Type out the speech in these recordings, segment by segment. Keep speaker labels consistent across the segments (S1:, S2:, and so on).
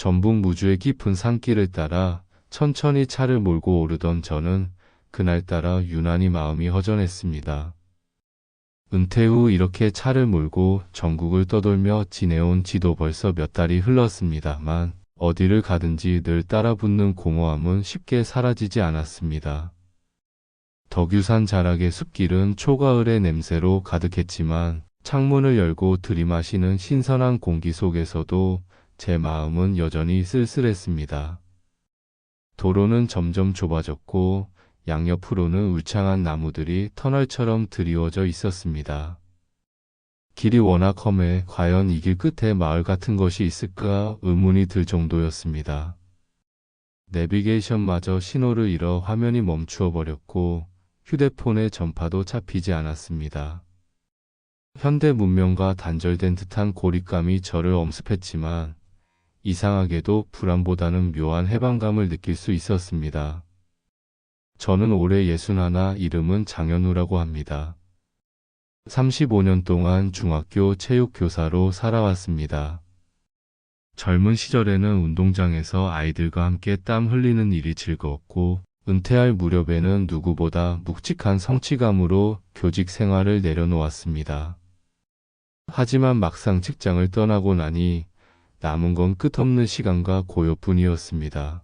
S1: 전북 무주의 깊은 산길을 따라 천천히 차를 몰고 오르던 저는 그날따라 유난히 마음이 허전했습니다. 은퇴 후 이렇게 차를 몰고 전국을 떠돌며 지내온 지도 벌써 몇 달이 흘렀습니다만 어디를 가든지 늘 따라붙는 공허함은 쉽게 사라지지 않았습니다. 덕유산 자락의 숲길은 초가을의 냄새로 가득했지만 창문을 열고 들이마시는 신선한 공기 속에서도 제 마음은 여전히 쓸쓸했습니다. 도로는 점점 좁아졌고 양옆으로는 울창한 나무들이 터널처럼 드리워져 있었습니다. 길이 워낙 험해 과연 이 길 끝에 마을 같은 것이 있을까 의문이 들 정도였습니다. 내비게이션마저 신호를 잃어 화면이 멈추어 버렸고 휴대폰의 전파도 잡히지 않았습니다. 현대 문명과 단절된 듯한 고립감이 저를 엄습했지만 이상하게도 불안보다는 묘한 해방감을 느낄 수 있었습니다. 저는 올해 61, 이름은 장현우라고 합니다. 35년 동안 중학교 체육교사로 살아왔습니다. 젊은 시절에는 운동장에서 아이들과 함께 땀 흘리는 일이 즐거웠고 은퇴할 무렵에는 누구보다 묵직한 성취감으로 교직 생활을 내려놓았습니다. 하지만 막상 직장을 떠나고 나니 남은 건 끝없는 시간과 고요뿐이었습니다.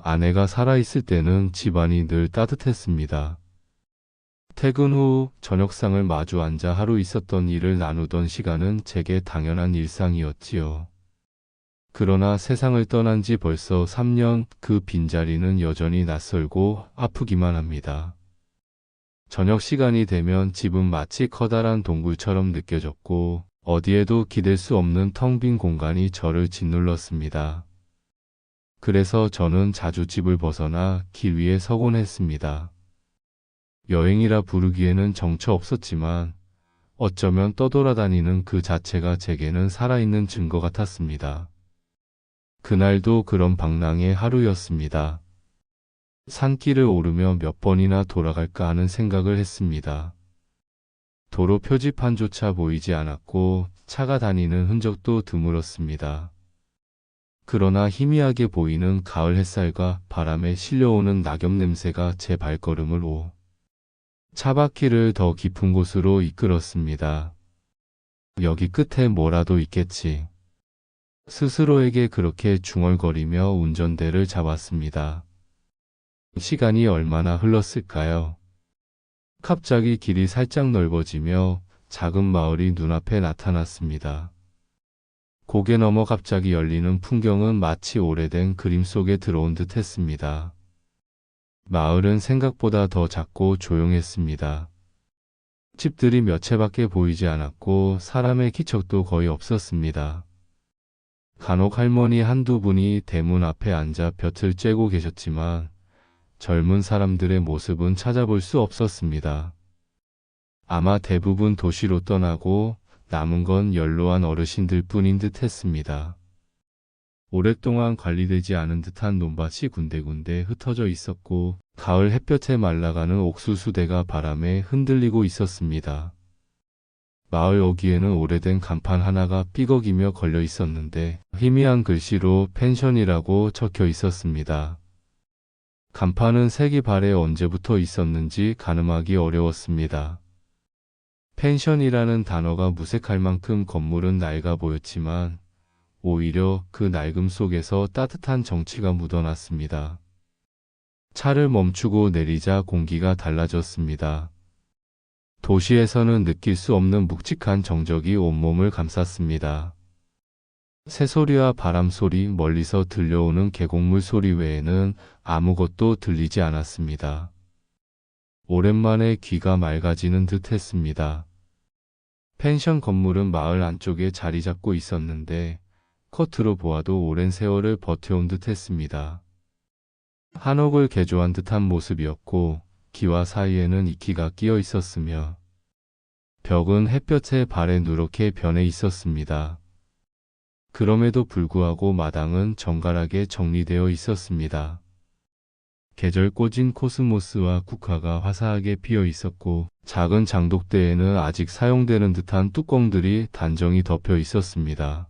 S1: 아내가 살아있을 때는 집안이 늘 따뜻했습니다. 퇴근 후 저녁상을 마주 앉아 하루 있었던 일을 나누던 시간은 제게 당연한 일상이었지요. 그러나 세상을 떠난 지 벌써 3년, 그 빈자리는 여전히 낯설고 아프기만 합니다. 저녁 시간이 되면 집은 마치 커다란 동굴처럼 느껴졌고 어디에도 기댈 수 없는 텅 빈 공간이 저를 짓눌렀습니다. 그래서 저는 자주 집을 벗어나 길 위에 서곤 했습니다. 여행이라 부르기에는 정처 없었지만 어쩌면 떠돌아다니는 그 자체가 제게는 살아있는 증거 같았습니다. 그날도 그런 방랑의 하루였습니다. 산길을 오르며 몇 번이나 돌아갈까 하는 생각을 했습니다. 도로 표지판조차 보이지 않았고 차가 다니는 흔적도 드물었습니다. 그러나 희미하게 보이는 가을 햇살과 바람에 실려오는 낙엽 냄새가 제 발걸음을 차바퀴를 더 깊은 곳으로 이끌었습니다. 여기 끝에 뭐라도 있겠지. 스스로에게 그렇게 중얼거리며 운전대를 잡았습니다. 시간이 얼마나 흘렀을까요? 갑자기 길이 살짝 넓어지며 작은 마을이 눈앞에 나타났습니다. 고개 넘어 갑자기 열리는 풍경은 마치 오래된 그림 속에 들어온 듯 했습니다. 마을은 생각보다 더 작고 조용했습니다. 집들이 몇 채밖에 보이지 않았고 사람의 기척도 거의 없었습니다. 간혹 할머니 한두 분이 대문 앞에 앉아 볕을 쬐고 계셨지만 젊은 사람들의 모습은 찾아볼 수 없었습니다. 아마 대부분 도시로 떠나고 남은 건 연로한 어르신들 뿐인 듯 했습니다. 오랫동안 관리되지 않은 듯한 논밭이 군데군데 흩어져 있었고 가을 햇볕에 말라가는 옥수수대가 바람에 흔들리고 있었습니다. 마을 어귀에는 오래된 간판 하나가 삐걱이며 걸려 있었는데 희미한 글씨로 펜션이라고 적혀 있었습니다. 간판은 색이 발에 언제부터 있었는지 가늠하기 어려웠습니다. 펜션이라는 단어가 무색할 만큼 건물은 낡아 보였지만 오히려 그 낡음 속에서 따뜻한 정취가 묻어났습니다. 차를 멈추고 내리자 공기가 달라졌습니다. 도시에서는 느낄 수 없는 묵직한 정적이 온몸을 감쌌습니다. 새소리와 바람소리, 멀리서 들려오는 계곡물 소리 외에는 아무것도 들리지 않았습니다. 오랜만에 귀가 맑아지는 듯 했습니다. 펜션 건물은 마을 안쪽에 자리 잡고 있었는데 겉으로 보아도 오랜 세월을 버텨온 듯 했습니다. 한옥을 개조한 듯한 모습이었고 기와 사이에는 이끼가 끼어 있었으며 벽은 햇볕에 발에 누렇게 변해 있었습니다. 그럼에도 불구하고 마당은 정갈하게 정리되어 있었습니다. 계절 꽂은 코스모스와 국화가 화사하게 피어 있었고 작은 장독대에는 아직 사용되는 듯한 뚜껑들이 단정히 덮여 있었습니다.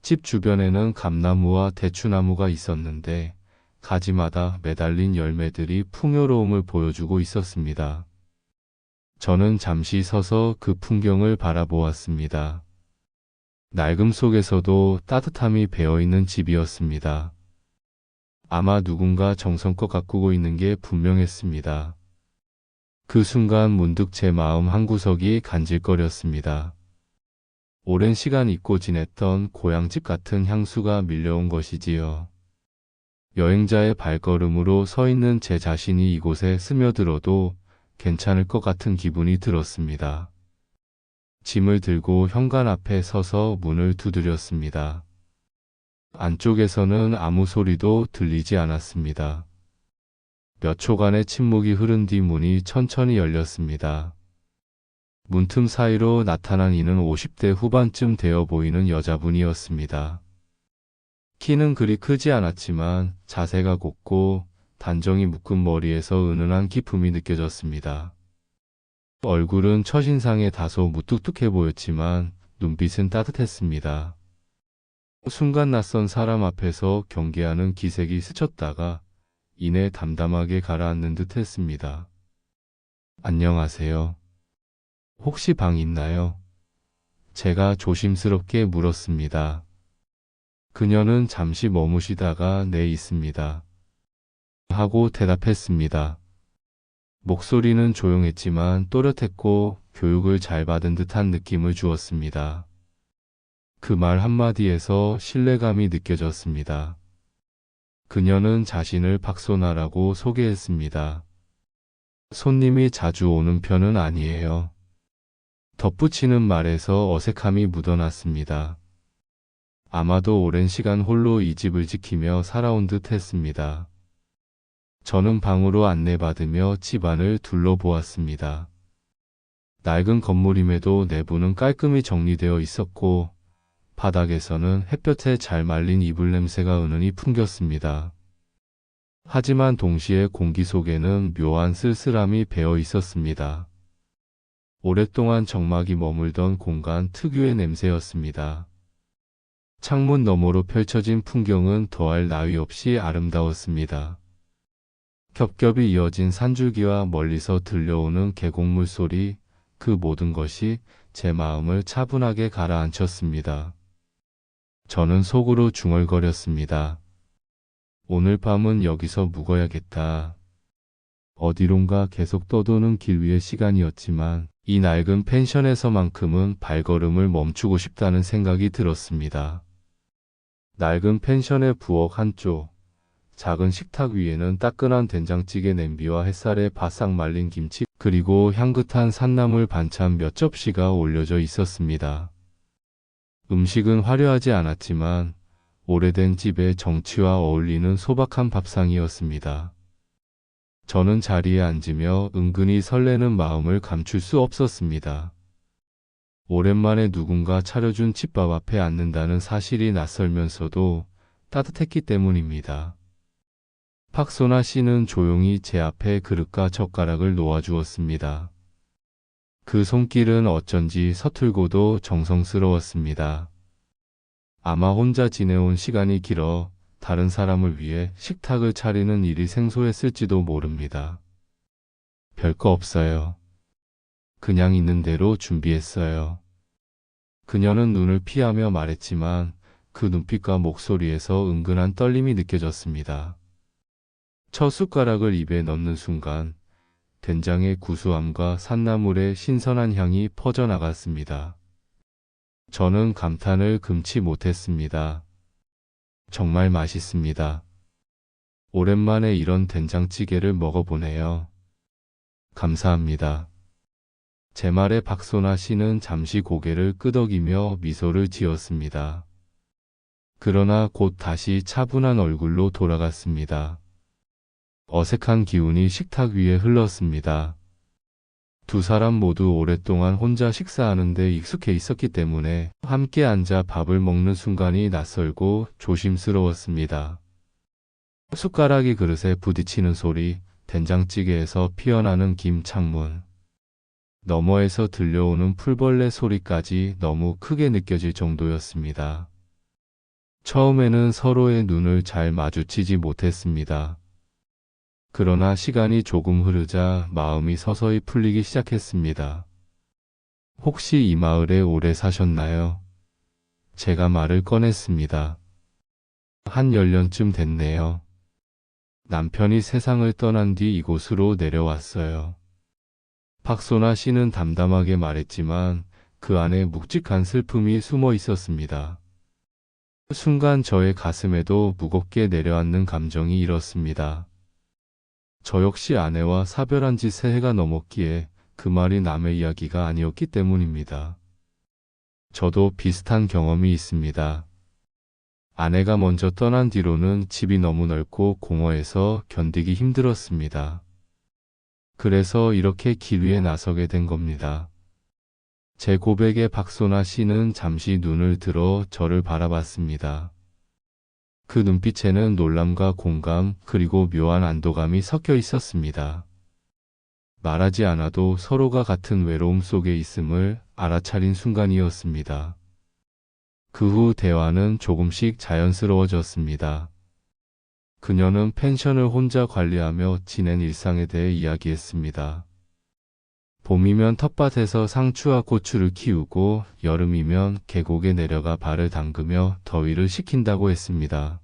S1: 집 주변에는 감나무와 대추나무가 있었는데 가지마다 매달린 열매들이 풍요로움을 보여주고 있었습니다. 저는 잠시 서서 그 풍경을 바라보았습니다. 낡음 속에서도 따뜻함이 배어있는 집이었습니다. 아마 누군가 정성껏 가꾸고 있는 게 분명했습니다. 그 순간 문득 제 마음 한구석이 간질거렸습니다. 오랜 시간 잊고 지냈던 고향집 같은 향수가 밀려온 것이지요. 여행자의 발걸음으로 서 있는 제 자신이 이곳에 스며들어도 괜찮을 것 같은 기분이 들었습니다. 짐을 들고 현관 앞에 서서 문을 두드렸습니다. 안쪽에서는 아무 소리도 들리지 않았습니다. 몇 초간의 침묵이 흐른 뒤 문이 천천히 열렸습니다. 문틈 사이로 나타난 이는 50대 후반쯤 되어 보이는 여자분이었습니다. 키는 그리 크지 않았지만 자세가 곱고 단정히 묶은 머리에서 은은한 기품이 느껴졌습니다. 얼굴은 첫인상에 다소 무뚝뚝해 보였지만 눈빛은 따뜻했습니다. 순간 낯선 사람 앞에서 경계하는 기색이 스쳤다가 이내 담담하게 가라앉는 듯 했습니다. 안녕하세요. 혹시 방 있나요? 제가 조심스럽게 물었습니다. 그녀는 잠시 머무시다가 네, 있습니다. 하고 대답했습니다. 목소리는 조용했지만 또렷했고 교육을 잘 받은 듯한 느낌을 주었습니다. 그 말 한마디에서 신뢰감이 느껴졌습니다. 그녀는 자신을 박소나라고 소개했습니다. 손님이 자주 오는 편은 아니에요. 덧붙이는 말에서 어색함이 묻어났습니다. 아마도 오랜 시간 홀로 이 집을 지키며 살아온 듯 했습니다. 저는 방으로 안내받으며 집안을 둘러보았습니다. 낡은 건물임에도 내부는 깔끔히 정리되어 있었고 바닥에서는 햇볕에 잘 말린 이불 냄새가 은은히 풍겼습니다. 하지만 동시에 공기 속에는 묘한 쓸쓸함이 배어 있었습니다. 오랫동안 적막이 머물던 공간 특유의 냄새였습니다. 창문 너머로 펼쳐진 풍경은 더할 나위 없이 아름다웠습니다. 겹겹이 이어진 산줄기와 멀리서 들려오는 계곡물 소리, 그 모든 것이 제 마음을 차분하게 가라앉혔습니다. 저는 속으로 중얼거렸습니다. 오늘 밤은 여기서 묵어야겠다. 어디론가 계속 떠도는 길 위의 시간이었지만 이 낡은 펜션에서만큼은 발걸음을 멈추고 싶다는 생각이 들었습니다. 낡은 펜션의 부엌 한쪽, 작은 식탁 위에는 따끈한 된장찌개 냄비와 햇살에 바싹 말린 김치, 그리고 향긋한 산나물 반찬 몇 접시가 올려져 있었습니다. 음식은 화려하지 않았지만 오래된 집의 정취와 어울리는 소박한 밥상이었습니다. 저는 자리에 앉으며 은근히 설레는 마음을 감출 수 없었습니다. 오랜만에 누군가 차려준 집밥 앞에 앉는다는 사실이 낯설면서도 따뜻했기 때문입니다. 박소나 씨는 조용히 제 앞에 그릇과 젓가락을 놓아주었습니다. 그 손길은 어쩐지 서툴고도 정성스러웠습니다. 아마 혼자 지내온 시간이 길어 다른 사람을 위해 식탁을 차리는 일이 생소했을지도 모릅니다. 별거 없어요. 그냥 있는 대로 준비했어요. 그녀는 눈을 피하며 말했지만 그 눈빛과 목소리에서 은근한 떨림이 느껴졌습니다. 첫 숟가락을 입에 넣는 순간 된장의 구수함과 산나물의 신선한 향이 퍼져나갔습니다. 저는 감탄을 금치 못했습니다. 정말 맛있습니다. 오랜만에 이런 된장찌개를 먹어보네요. 감사합니다. 제 말에 박소나 씨는 잠시 고개를 끄덕이며 미소를 지었습니다. 그러나 곧 다시 차분한 얼굴로 돌아갔습니다. 어색한 기운이 식탁 위에 흘렀습니다. 두 사람 모두 오랫동안 혼자 식사하는 데 익숙해 있었기 때문에 함께 앉아 밥을 먹는 순간이 낯설고 조심스러웠습니다. 숟가락이 그릇에 부딪히는 소리, 된장찌개에서 피어나는 김 창문, 너머에서 들려오는 풀벌레 소리까지 너무 크게 느껴질 정도였습니다. 처음에는 서로의 눈을 잘 마주치지 못했습니다. 그러나 시간이 조금 흐르자 마음이 서서히 풀리기 시작했습니다. 혹시 이 마을에 오래 사셨나요? 제가 말을 꺼냈습니다. 한 10년쯤 됐네요. 남편이 세상을 떠난 뒤 이곳으로 내려왔어요. 박소나 씨는 담담하게 말했지만 그 안에 묵직한 슬픔이 숨어 있었습니다. 순간 저의 가슴에도 무겁게 내려앉는 감정이 일었습니다. 저 역시 아내와 사별한 지 새해가 넘었기에 그 말이 남의 이야기가 아니었기 때문입니다. 저도 비슷한 경험이 있습니다. 아내가 먼저 떠난 뒤로는 집이 너무 넓고 공허해서 견디기 힘들었습니다. 그래서 이렇게 길 위에 나서게 된 겁니다. 제 고백에 박소나 씨는 잠시 눈을 들어 저를 바라봤습니다. 그 눈빛에는 놀람과 공감 그리고 묘한 안도감이 섞여 있었습니다. 말하지 않아도 서로가 같은 외로움 속에 있음을 알아차린 순간이었습니다. 그 후 대화는 조금씩 자연스러워졌습니다. 그녀는 펜션을 혼자 관리하며 지낸 일상에 대해 이야기했습니다. 봄이면 텃밭에서 상추와 고추를 키우고 여름이면 계곡에 내려가 발을 담그며 더위를 식힌다고 했습니다.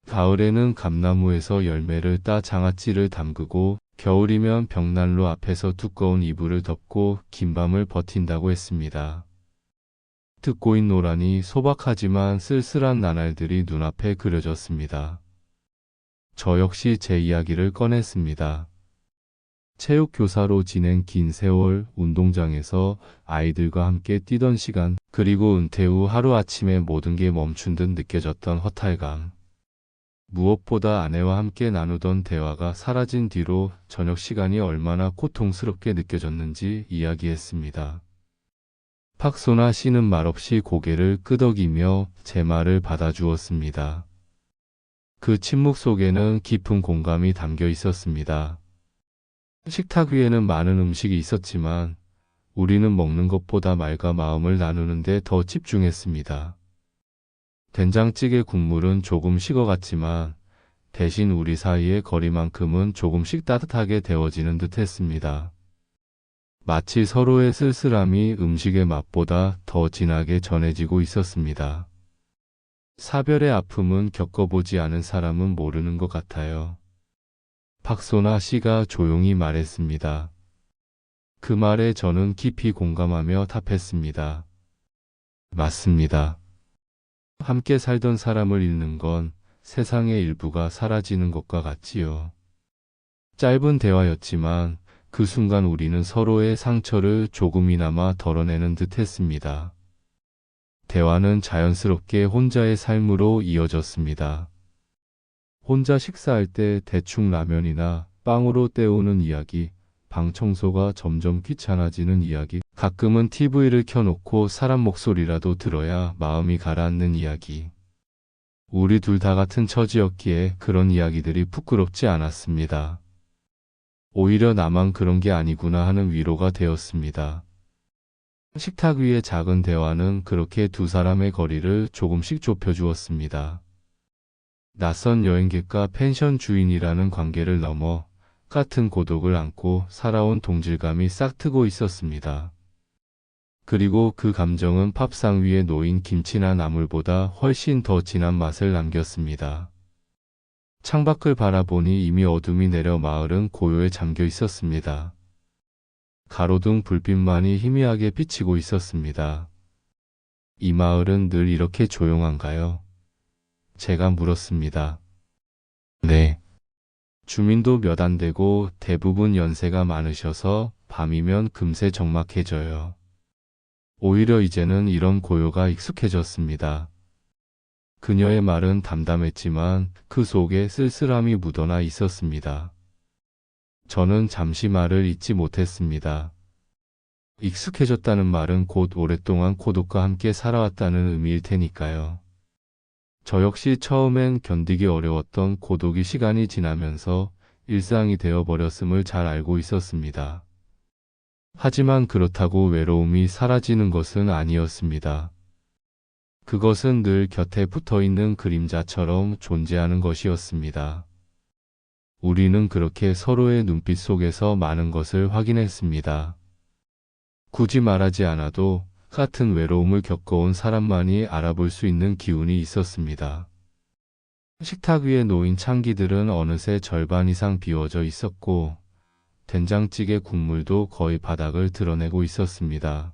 S1: 가을에는 감나무에서 열매를 따 장아찌를 담그고 겨울이면 벽난로 앞에서 두꺼운 이불을 덮고 긴 밤을 버틴다고 했습니다. 듣고 있노라니 소박하지만 쓸쓸한 나날들이 눈앞에 그려졌습니다. 저 역시 제 이야기를 꺼냈습니다. 체육교사로 지낸 긴 세월, 운동장에서 아이들과 함께 뛰던 시간, 그리고 은퇴 후 하루아침에 모든 게 멈춘 듯 느껴졌던 허탈감. 무엇보다 아내와 함께 나누던 대화가 사라진 뒤로 저녁 시간이 얼마나 고통스럽게 느껴졌는지 이야기했습니다. 박소나 씨는 말없이 고개를 끄덕이며 제 말을 받아주었습니다. 그 침묵 속에는 깊은 공감이 담겨 있었습니다. 식탁 위에는 많은 음식이 있었지만 우리는 먹는 것보다 말과 마음을 나누는데 더 집중했습니다. 된장찌개 국물은 조금 식어갔지만 대신 우리 사이의 거리만큼은 조금씩 따뜻하게 데워지는 듯 했습니다. 마치 서로의 쓸쓸함이 음식의 맛보다 더 진하게 전해지고 있었습니다. 사별의 아픔은 겪어보지 않은 사람은 모르는 것 같아요. 박소나 씨가 조용히 말했습니다. 그 말에 저는 깊이 공감하며 답했습니다. 맞습니다. 함께 살던 사람을 잃는 건 세상의 일부가 사라지는 것과 같지요. 짧은 대화였지만 그 순간 우리는 서로의 상처를 조금이나마 덜어내는 듯 했습니다. 대화는 자연스럽게 혼자의 삶으로 이어졌습니다. 혼자 식사할 때 대충 라면이나 빵으로 때우는 이야기, 방 청소가 점점 귀찮아지는 이야기, 가끔은 TV를 켜놓고 사람 목소리라도 들어야 마음이 가라앉는 이야기. 우리 둘 다 같은 처지였기에 그런 이야기들이 부끄럽지 않았습니다. 오히려 나만 그런 게 아니구나 하는 위로가 되었습니다. 식탁 위의 작은 대화는 그렇게 두 사람의 거리를 조금씩 좁혀주었습니다. 낯선 여행객과 펜션 주인이라는 관계를 넘어 같은 고독을 안고 살아온 동질감이 싹트고 있었습니다. 그리고 그 감정은 밥상 위에 놓인 김치나 나물보다 훨씬 더 진한 맛을 남겼습니다. 창밖을 바라보니 이미 어둠이 내려 마을은 고요에 잠겨 있었습니다. 가로등 불빛만이 희미하게 비치고 있었습니다. 이 마을은 늘 이렇게 조용한가요? 제가 물었습니다. 네. 주민도 몇 안 되고 대부분 연세가 많으셔서 밤이면 금세 적막해져요. 오히려 이제는 이런 고요가 익숙해졌습니다. 그녀의 말은 담담했지만 그 속에 쓸쓸함이 묻어나 있었습니다. 저는 잠시 말을 잇지 못했습니다. 익숙해졌다는 말은 곧 오랫동안 고독과 함께 살아왔다는 의미일 테니까요. 저 역시 처음엔 견디기 어려웠던 고독이 시간이 지나면서 일상이 되어버렸음을 잘 알고 있었습니다. 하지만 그렇다고 외로움이 사라지는 것은 아니었습니다. 그것은 늘 곁에 붙어 있는 그림자처럼 존재하는 것이었습니다. 우리는 그렇게 서로의 눈빛 속에서 많은 것을 확인했습니다. 굳이 말하지 않아도 같은 외로움을 겪어온 사람만이 알아볼 수 있는 기운이 있었습니다. 식탁 위에 놓인 찬기들은 어느새 절반 이상 비워져 있었고, 된장찌개 국물도 거의 바닥을 드러내고 있었습니다.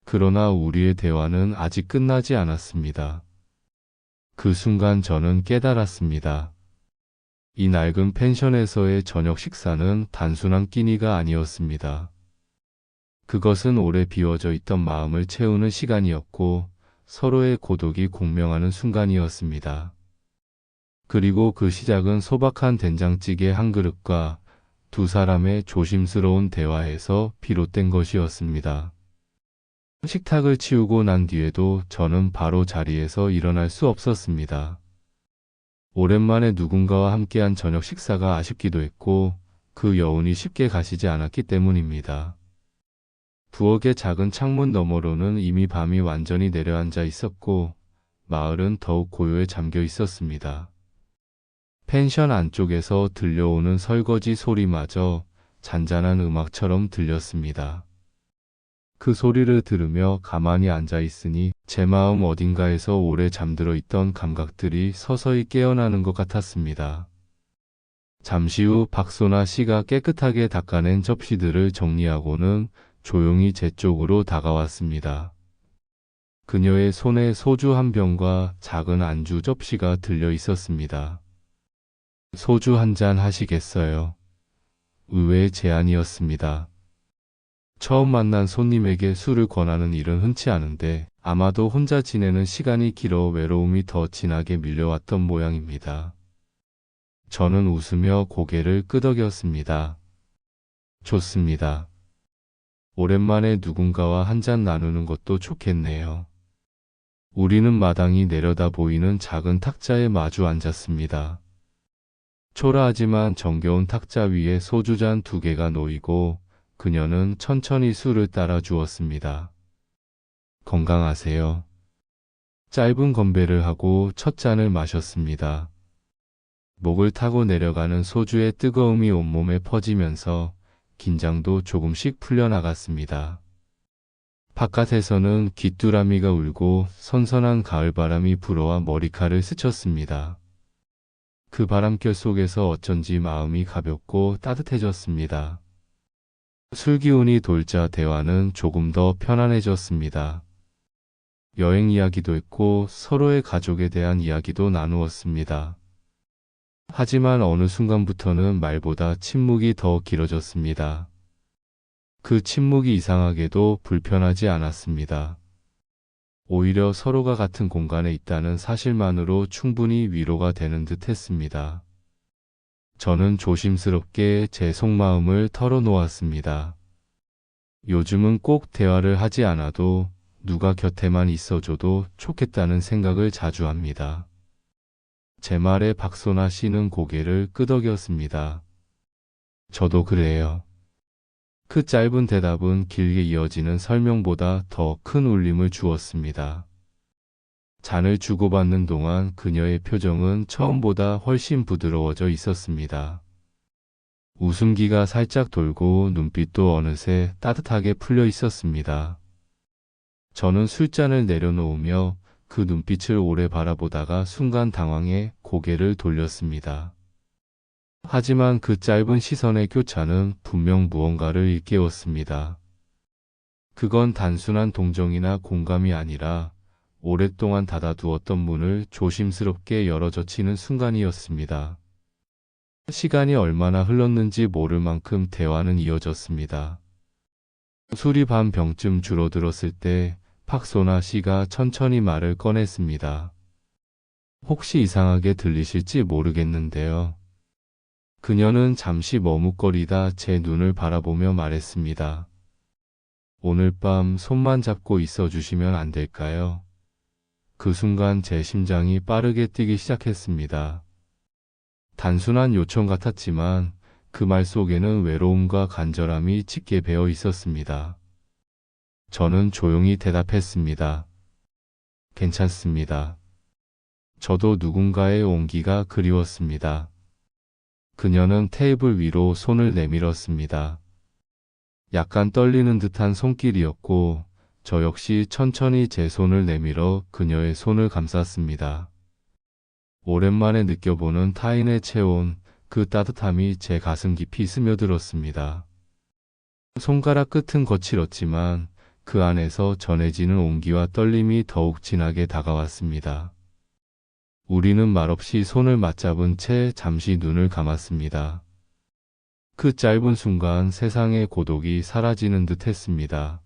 S1: 그러나 우리의 대화는 아직 끝나지 않았습니다. 그 순간 저는 깨달았습니다. 이 낡은 펜션에서의 저녁 식사는 단순한 끼니가 아니었습니다. 그것은 오래 비워져 있던 마음을 채우는 시간이었고, 서로의 고독이 공명하는 순간이었습니다. 그리고 그 시작은 소박한 된장찌개 한 그릇과 두 사람의 조심스러운 대화에서 비롯된 것이었습니다. 식탁을 치우고 난 뒤에도 저는 바로 자리에서 일어날 수 없었습니다. 오랜만에 누군가와 함께한 저녁 식사가 아쉽기도 했고, 그 여운이 쉽게 가시지 않았기 때문입니다. 부엌의 작은 창문 너머로는 이미 밤이 완전히 내려앉아 있었고, 마을은 더욱 고요에 잠겨 있었습니다. 펜션 안쪽에서 들려오는 설거지 소리마저 잔잔한 음악처럼 들렸습니다. 그 소리를 들으며 가만히 앉아 있으니 제 마음 어딘가에서 오래 잠들어 있던 감각들이 서서히 깨어나는 것 같았습니다. 잠시 후 박소나 씨가 깨끗하게 닦아낸 접시들을 정리하고는 조용히 제 쪽으로 다가왔습니다. 그녀의 손에 소주 한 병과 작은 안주 접시가 들려 있었습니다. 소주 한 잔 하시겠어요? 의외의 제안이었습니다. 처음 만난 손님에게 술을 권하는 일은 흔치 않은데 아마도 혼자 지내는 시간이 길어 외로움이 더 진하게 밀려왔던 모양입니다. 저는 웃으며 고개를 끄덕였습니다. 좋습니다. 오랜만에 누군가와 한 잔 나누는 것도 좋겠네요. 우리는 마당이 내려다 보이는 작은 탁자에 마주 앉았습니다. 초라하지만 정겨운 탁자 위에 소주잔 2개가 놓이고 그녀는 천천히 술을 따라 주었습니다. 건강하세요. 짧은 건배를 하고 첫 잔을 마셨습니다. 목을 타고 내려가는 소주의 뜨거움이 온몸에 퍼지면서 긴장도 조금씩 풀려나갔습니다. 바깥에서는 귀뚜라미가 울고 선선한 가을바람이 불어와 머리카락을 스쳤습니다. 그 바람결 속에서 어쩐지 마음이 가볍고 따뜻해졌습니다. 술 기운이 돌자 대화는 조금 더 편안해졌습니다. 여행 이야기도 했고 서로의 가족에 대한 이야기도 나누었습니다. 하지만 어느 순간부터는 말보다 침묵이 더 길어졌습니다. 그 침묵이 이상하게도 불편하지 않았습니다. 오히려 서로가 같은 공간에 있다는 사실만으로 충분히 위로가 되는 듯 했습니다. 저는 조심스럽게 제 속마음을 털어놓았습니다. 요즘은 꼭 대화를 하지 않아도 누가 곁에만 있어줘도 좋겠다는 생각을 자주 합니다. 제 말에 박소나 씨는 고개를 끄덕였습니다. 저도 그래요. 그 짧은 대답은 길게 이어지는 설명보다 더 큰 울림을 주었습니다. 잔을 주고받는 동안 그녀의 표정은 처음보다 훨씬 부드러워져 있었습니다. 웃음기가 살짝 돌고 눈빛도 어느새 따뜻하게 풀려 있었습니다. 저는 술잔을 내려놓으며 그 눈빛을 오래 바라보다가 순간 당황해 고개를 돌렸습니다. 하지만 그 짧은 시선의 교차는 분명 무언가를 일깨웠습니다. 그건 단순한 동정이나 공감이 아니라 오랫동안 닫아두었던 문을 조심스럽게 열어젖히는 순간이었습니다. 시간이 얼마나 흘렀는지 모를 만큼 대화는 이어졌습니다. 술이 반 병쯤 줄어들었을 때 박소나 씨가 천천히 말을 꺼냈습니다. 혹시 이상하게 들리실지 모르겠는데요. 그녀는 잠시 머뭇거리다 제 눈을 바라보며 말했습니다. 오늘 밤 손만 잡고 있어 주시면 안 될까요? 그 순간 제 심장이 빠르게 뛰기 시작했습니다. 단순한 요청 같았지만 그 말 속에는 외로움과 간절함이 짙게 배어 있었습니다. 저는 조용히 대답했습니다. 괜찮습니다. 저도 누군가의 온기가 그리웠습니다. 그녀는 테이블 위로 손을 내밀었습니다. 약간 떨리는 듯한 손길이었고, 저 역시 천천히 제 손을 내밀어 그녀의 손을 감쌌습니다. 오랜만에 느껴보는 타인의 체온, 그 따뜻함이 제 가슴 깊이 스며들었습니다. 손가락 끝은 거칠었지만 그 안에서 전해지는 온기와 떨림이 더욱 진하게 다가왔습니다. 우리는 말없이 손을 맞잡은 채 잠시 눈을 감았습니다. 그 짧은 순간 세상의 고독이 사라지는 듯 했습니다.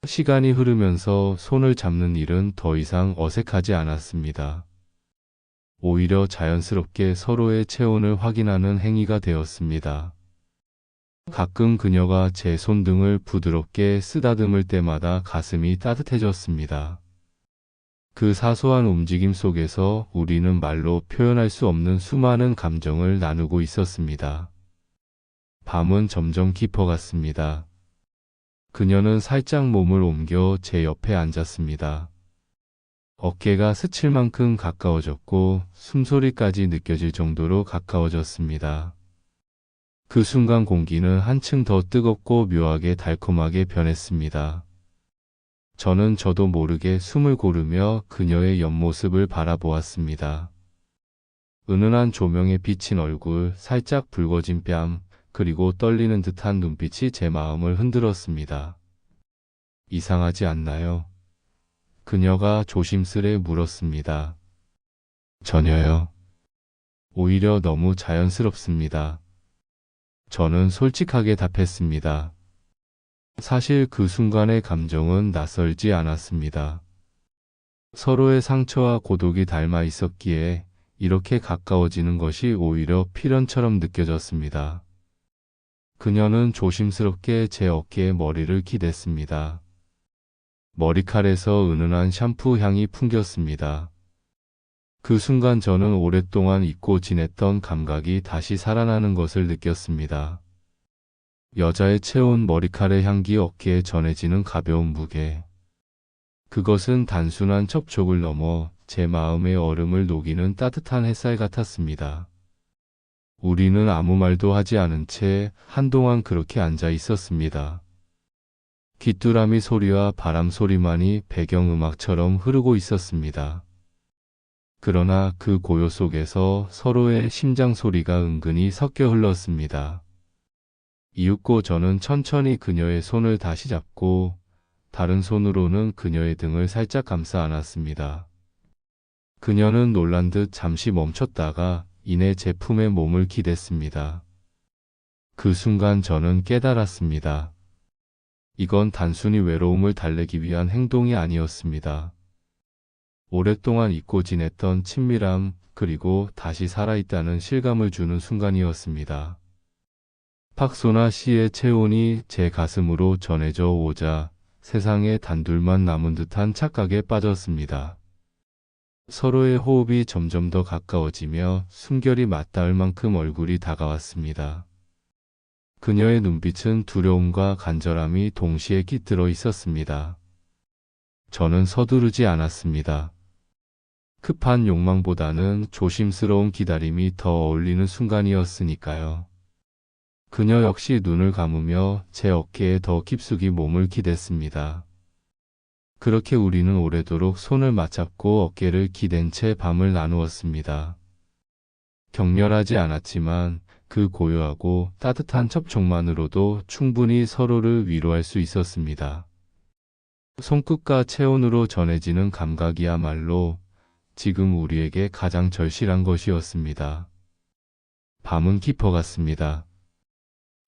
S1: 시간이 흐르면서 손을 잡는 일은 더 이상 어색하지 않았습니다. 오히려 자연스럽게 서로의 체온을 확인하는 행위가 되었습니다. 가끔 그녀가 제 손등을 부드럽게 쓰다듬을 때마다 가슴이 따뜻해졌습니다. 그 사소한 움직임 속에서 우리는 말로 표현할 수 없는 수많은 감정을 나누고 있었습니다. 밤은 점점 깊어갔습니다. 그녀는 살짝 몸을 옮겨 제 옆에 앉았습니다. 어깨가 스칠 만큼 가까워졌고 숨소리까지 느껴질 정도로 가까워졌습니다. 그 순간 공기는 한층 더 뜨겁고 묘하게 달콤하게 변했습니다. 저도 모르게 숨을 고르며 그녀의 옆모습을 바라보았습니다. 은은한 조명에 비친 얼굴, 살짝 붉어진 뺨, 그리고 떨리는 듯한 눈빛이 제 마음을 흔들었습니다. 이상하지 않나요? 그녀가 조심스레 물었습니다. 전혀요. 오히려 너무 자연스럽습니다. 저는 솔직하게 답했습니다. 사실 그 순간의 감정은 낯설지 않았습니다. 서로의 상처와 고독이 닮아 있었기에 이렇게 가까워지는 것이 오히려 필연처럼 느껴졌습니다. 그녀는 조심스럽게 제 어깨에 머리를 기댔습니다. 머리칼에서 은은한 샴푸 향이 풍겼습니다. 그 순간 저는 오랫동안 잊고 지냈던 감각이 다시 살아나는 것을 느꼈습니다. 여자의 체온, 머리칼의 향기, 어깨에 전해지는 가벼운 무게. 그것은 단순한 접촉을 넘어 제 마음의 얼음을 녹이는 따뜻한 햇살 같았습니다. 우리는 아무 말도 하지 않은 채 한동안 그렇게 앉아 있었습니다. 귀뚜라미 소리와 바람 소리만이 배경음악처럼 흐르고 있었습니다. 그러나 그 고요 속에서 서로의 심장 소리가 은근히 섞여 흘렀습니다. 이윽고 저는 천천히 그녀의 손을 다시 잡고 다른 손으로는 그녀의 등을 살짝 감싸 안았습니다. 그녀는 놀란 듯 잠시 멈췄다가 이내 제 품에 몸을 기댔습니다. 그 순간 저는 깨달았습니다. 이건 단순히 외로움을 달래기 위한 행동이 아니었습니다. 오랫동안 잊고 지냈던 친밀함, 그리고 다시 살아있다는 실감을 주는 순간이었습니다. 팍소나 시의 체온이 제 가슴으로 전해져 오자 세상에 단둘만 남은 듯한 착각에 빠졌습니다. 서로의 호흡이 점점 더 가까워지며 숨결이 맞닿을 만큼 얼굴이 다가왔습니다. 그녀의 눈빛은 두려움과 간절함이 동시에 깃들어 있었습니다. 저는 서두르지 않았습니다. 급한 욕망보다는 조심스러운 기다림이 더 어울리는 순간이었으니까요. 그녀 역시 눈을 감으며 제 어깨에 더 깊숙이 몸을 기댔습니다. 그렇게 우리는 오래도록 손을 맞잡고 어깨를 기댄 채 밤을 나누었습니다. 격렬하지 않았지만 그 고요하고 따뜻한 접촉만으로도 충분히 서로를 위로할 수 있었습니다. 손끝과 체온으로 전해지는 감각이야말로 지금 우리에게 가장 절실한 것이었습니다. 밤은 깊어갔습니다.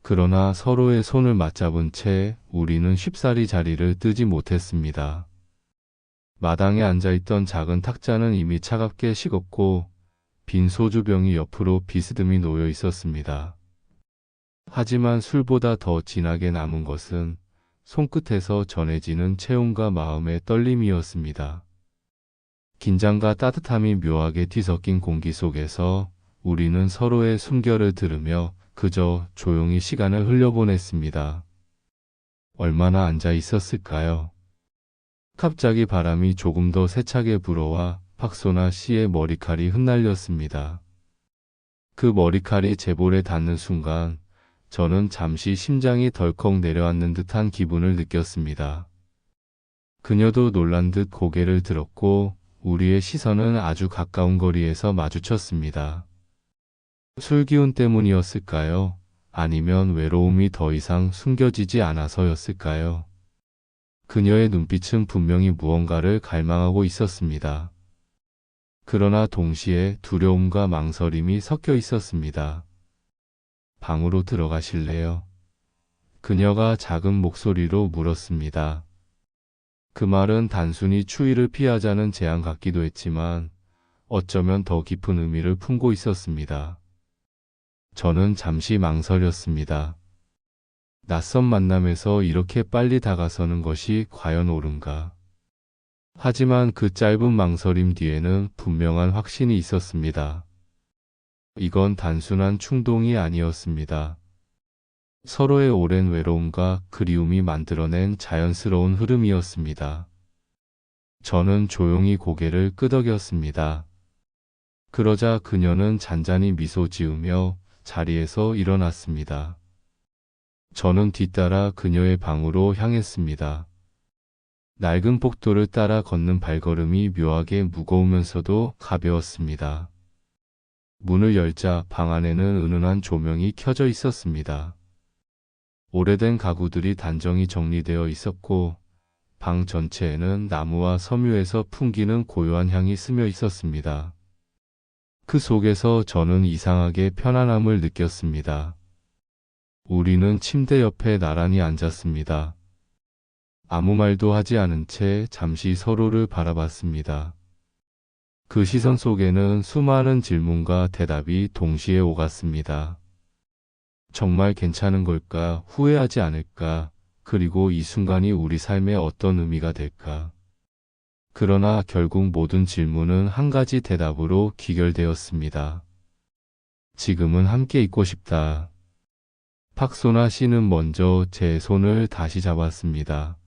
S1: 그러나 서로의 손을 맞잡은 채 우리는 쉽사리 자리를 뜨지 못했습니다. 마당에 앉아있던 작은 탁자는 이미 차갑게 식었고 빈 소주병이 옆으로 비스듬히 놓여 있었습니다. 하지만 술보다 더 진하게 남은 것은 손끝에서 전해지는 체온과 마음의 떨림이었습니다. 긴장과 따뜻함이 묘하게 뒤섞인 공기 속에서 우리는 서로의 숨결을 들으며 그저 조용히 시간을 흘려보냈습니다. 얼마나 앉아 있었을까요? 갑자기 바람이 조금 더 세차게 불어와 팍소나 씨의 머리칼이 흩날렸습니다. 그 머리칼이 제 볼에 닿는 순간 저는 잠시 심장이 덜컥 내려앉는 듯한 기분을 느꼈습니다. 그녀도 놀란 듯 고개를 들었고 우리의 시선은 아주 가까운 거리에서 마주쳤습니다. 술 기운 때문이었을까요? 아니면 외로움이 더 이상 숨겨지지 않아서였을까요? 그녀의 눈빛은 분명히 무언가를 갈망하고 있었습니다. 그러나 동시에 두려움과 망설임이 섞여 있었습니다. 방으로 들어가실래요? 그녀가 작은 목소리로 물었습니다. 그 말은 단순히 추위를 피하자는 제안 같기도 했지만 어쩌면 더 깊은 의미를 품고 있었습니다. 저는 잠시 망설였습니다. 낯선 만남에서 이렇게 빨리 다가서는 것이 과연 옳은가? 하지만 그 짧은 망설임 뒤에는 분명한 확신이 있었습니다. 이건 단순한 충동이 아니었습니다. 서로의 오랜 외로움과 그리움이 만들어낸 자연스러운 흐름이었습니다. 저는 조용히 고개를 끄덕였습니다. 그러자 그녀는 잔잔히 미소 지으며 자리에서 일어났습니다. 저는 뒤따라 그녀의 방으로 향했습니다. 낡은 복도를 따라 걷는 발걸음이 묘하게 무거우면서도 가벼웠습니다. 문을 열자 방 안에는 은은한 조명이 켜져 있었습니다. 오래된 가구들이 단정히 정리되어 있었고 방 전체에는 나무와 섬유에서 풍기는 고요한 향이 스며 있었습니다. 그 속에서 저는 이상하게 편안함을 느꼈습니다. 우리는 침대 옆에 나란히 앉았습니다. 아무 말도 하지 않은 채 잠시 서로를 바라봤습니다. 그 시선 속에는 수많은 질문과 대답이 동시에 오갔습니다. 정말 괜찮은 걸까? 후회하지 않을까? 그리고 이 순간이 우리 삶에 어떤 의미가 될까? 그러나 결국 모든 질문은 한 가지 대답으로 귀결되었습니다. 지금은 함께 있고 싶다. 팍소나 씨는 먼저 제 손을 다시 잡았습니다.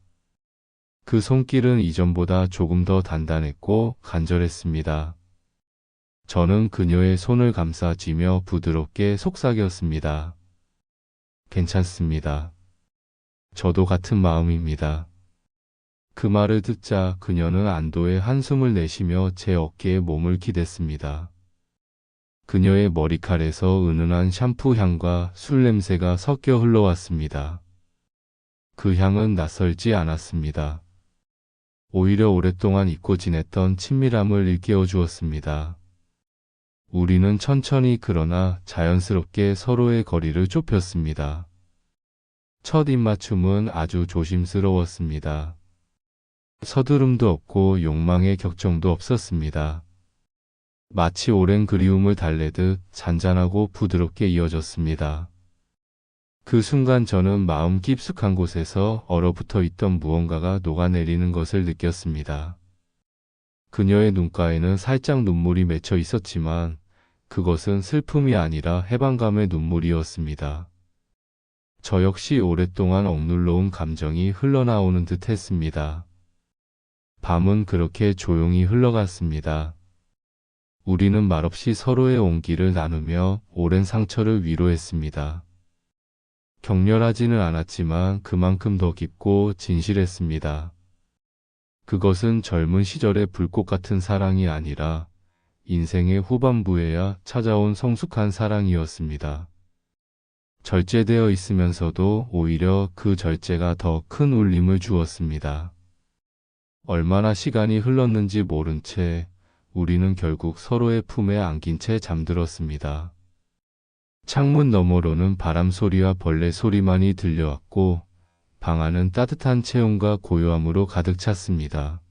S1: 그 손길은 이전보다 조금 더 단단했고 간절했습니다. 저는 그녀의 손을 감싸쥐며 부드럽게 속삭였습니다. 괜찮습니다. 저도 같은 마음입니다. 그 말을 듣자 그녀는 안도의 한숨을 내쉬며 제 어깨에 몸을 기댔습니다. 그녀의 머리칼에서 은은한 샴푸 향과 술 냄새가 섞여 흘러왔습니다. 그 향은 낯설지 않았습니다. 오히려 오랫동안 잊고 지냈던 친밀함을 일깨워 주었습니다. 우리는 천천히 그러나 자연스럽게 서로의 거리를 좁혔습니다. 첫 입맞춤은 아주 조심스러웠습니다. 서두름도 없고 욕망의 격정도 없었습니다. 마치 오랜 그리움을 달래듯 잔잔하고 부드럽게 이어졌습니다. 그 순간 저는 마음 깊숙한 곳에서 얼어붙어 있던 무언가가 녹아내리는 것을 느꼈습니다. 그녀의 눈가에는 살짝 눈물이 맺혀 있었지만 그것은 슬픔이 아니라 해방감의 눈물이었습니다. 저 역시 오랫동안 억눌러온 감정이 흘러나오는 듯 했습니다. 밤은 그렇게 조용히 흘러갔습니다. 우리는 말없이 서로의 온기를 나누며 오랜 상처를 위로했습니다. 격렬하지는 않았지만 그만큼 더 깊고 진실했습니다. 그것은 젊은 시절의 불꽃 같은 사랑이 아니라 인생의 후반부에야 찾아온 성숙한 사랑이었습니다. 절제되어 있으면서도 오히려 그 절제가 더 큰 울림을 주었습니다. 얼마나 시간이 흘렀는지 모른 채 우리는 결국 서로의 품에 안긴 채 잠들었습니다. 창문 너머로는 바람 소리와 벌레 소리만이 들려왔고 방 안은 따뜻한 체온과 고요함으로 가득 찼습니다.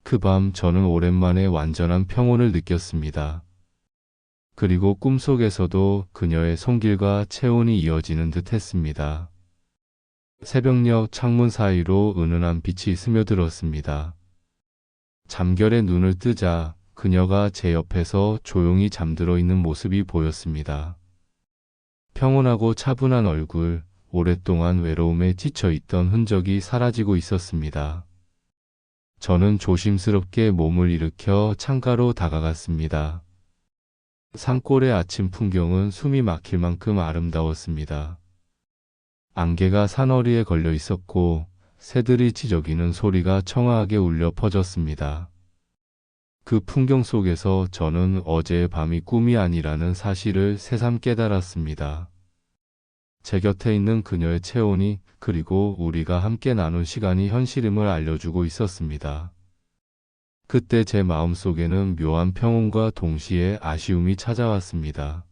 S1: 그 밤 저는 오랜만에 완전한 평온을 느꼈습니다. 그리고 꿈속에서도 그녀의 손길과 체온이 이어지는 듯 했습니다. 새벽녘 창문 사이로 은은한 빛이 스며들었습니다. 잠결에 눈을 뜨자 그녀가 제 옆에서 조용히 잠들어 있는 모습이 보였습니다. 평온하고 차분한 얼굴, 오랫동안 외로움에 지쳐 있던 흔적이 사라지고 있었습니다. 저는 조심스럽게 몸을 일으켜 창가로 다가갔습니다. 산골의 아침 풍경은 숨이 막힐 만큼 아름다웠습니다. 안개가 산허리에 걸려 있었고 새들이 지저귀는 소리가 청아하게 울려 퍼졌습니다. 그 풍경 속에서 저는 어제의 밤이 꿈이 아니라는 사실을 새삼 깨달았습니다. 제 곁에 있는 그녀의 체온이 그리고 우리가 함께 나눈 시간이 현실임을 알려주고 있었습니다. 그때 제 마음속에는 묘한 평온과 동시에 아쉬움이 찾아왔습니다.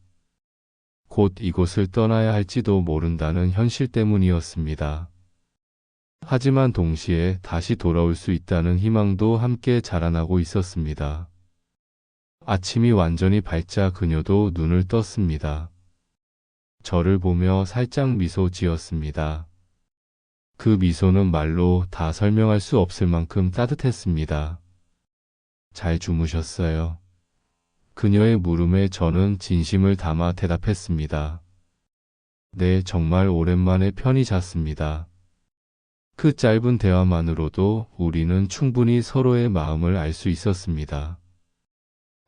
S1: 곧 이곳을 떠나야 할지도 모른다는 현실 때문이었습니다. 하지만 동시에 다시 돌아올 수 있다는 희망도 함께 자라나고 있었습니다. 아침이 완전히 밝자 그녀도 눈을 떴습니다. 저를 보며 살짝 미소 지었습니다. 그 미소는 말로 다 설명할 수 없을 만큼 따뜻했습니다. 잘 주무셨어요? 그녀의 물음에 저는 진심을 담아 대답했습니다. 네, 정말 오랜만에 편히 잤습니다. 그 짧은 대화만으로도 우리는 충분히 서로의 마음을 알 수 있었습니다.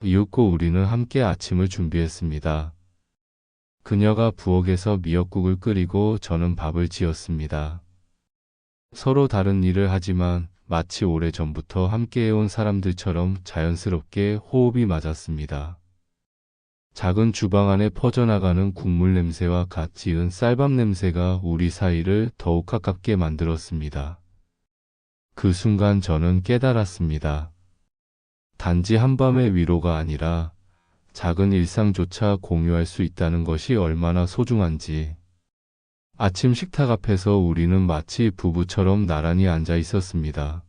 S1: 이윽고 우리는 함께 아침을 준비했습니다. 그녀가 부엌에서 미역국을 끓이고 저는 밥을 지었습니다. 서로 다른 일을 하지만 마치 오래전부터 함께해온 사람들처럼 자연스럽게 호흡이 맞았습니다. 작은 주방 안에 퍼져나가는 국물 냄새와 갓 지은 쌀밥 냄새가 우리 사이를 더욱 가깝게 만들었습니다. 그 순간 저는 깨달았습니다. 단지 한밤의 위로가 아니라 작은 일상조차 공유할 수 있다는 것이 얼마나 소중한지. 아침 식탁 앞에서 우리는 마치 부부처럼 나란히 앉아 있었습니다.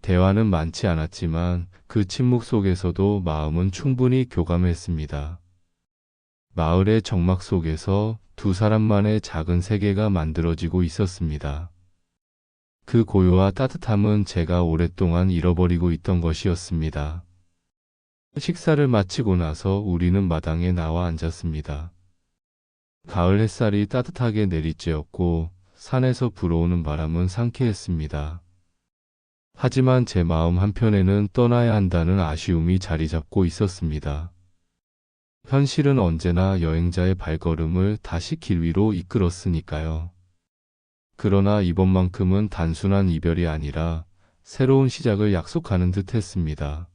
S1: 대화는 많지 않았지만 그 침묵 속에서도 마음은 충분히 교감했습니다. 마을의 정막 속에서 두 사람만의 작은 세계가 만들어지고 있었습니다. 그 고요와 따뜻함은 제가 오랫동안 잃어버리고 있던 것이었습니다. 식사를 마치고 나서 우리는 마당에 나와 앉았습니다. 가을 햇살이 따뜻하게 내리쬐었고 산에서 불어오는 바람은 상쾌했습니다. 하지만 제 마음 한편에는 떠나야 한다는 아쉬움이 자리 잡고 있었습니다. 현실은 언제나 여행자의 발걸음을 다시 길 위로 이끌었으니까요. 그러나 이번만큼은 단순한 이별이 아니라 새로운 시작을 약속하는 듯 했습니다.